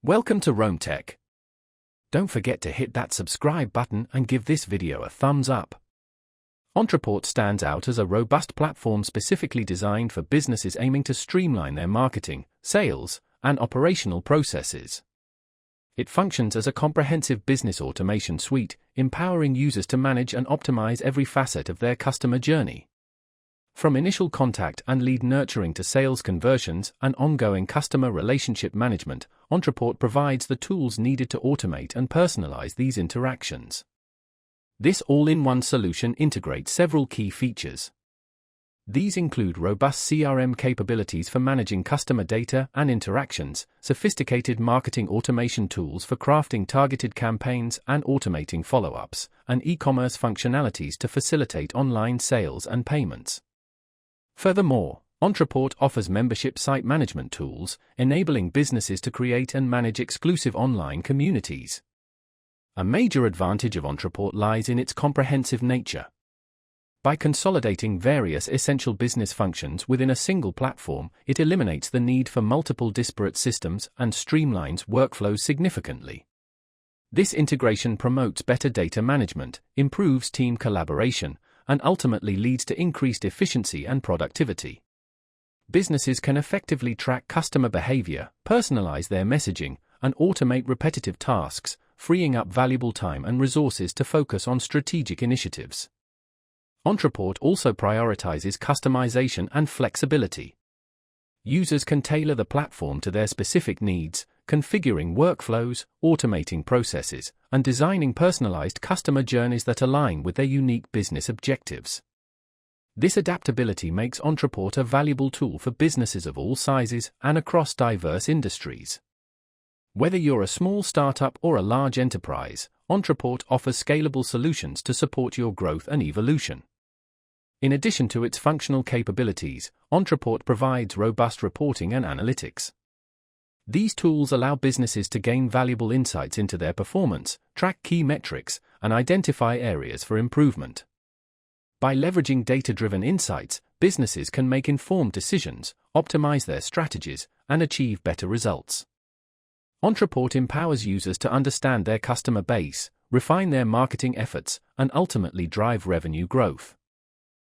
Welcome to Rome Tech. Don't forget to hit that subscribe button and give this video a thumbs up. Ontraport stands out as a robust platform specifically designed for businesses aiming to streamline their marketing, sales, and operational processes. It functions as a comprehensive business automation suite, empowering users to manage and optimize every facet of their customer journey. From initial contact and lead nurturing to sales conversions and ongoing customer relationship management, Ontraport provides the tools needed to automate and personalize these interactions. This all-in-one solution integrates several key features. These include robust CRM capabilities for managing customer data and interactions, sophisticated marketing automation tools for crafting targeted campaigns and automating follow-ups, and e-commerce functionalities to facilitate online sales and payments. Furthermore, Ontraport offers membership site management tools, enabling businesses to create and manage exclusive online communities. A major advantage of Ontraport lies in its comprehensive nature. By consolidating various essential business functions within a single platform, it eliminates the need for multiple disparate systems and streamlines workflows significantly. This integration promotes better data management, improves team collaboration, and ultimately leads to increased efficiency and productivity. Businesses can effectively track customer behavior, personalize their messaging, and automate repetitive tasks, freeing up valuable time and resources to focus on strategic initiatives. Ontraport also prioritizes customization and flexibility. Users can tailor the platform to their specific needs, configuring workflows, automating processes, and designing personalized customer journeys that align with their unique business objectives. This adaptability makes Ontraport a valuable tool for businesses of all sizes and across diverse industries. Whether you're a small startup or a large enterprise, Ontraport offers scalable solutions to support your growth and evolution. In addition to its functional capabilities, Ontraport provides robust reporting and analytics. These tools allow businesses to gain valuable insights into their performance, track key metrics, and identify areas for improvement. By leveraging data-driven insights, businesses can make informed decisions, optimize their strategies, and achieve better results. Ontraport empowers users to understand their customer base, refine their marketing efforts, and ultimately drive revenue growth.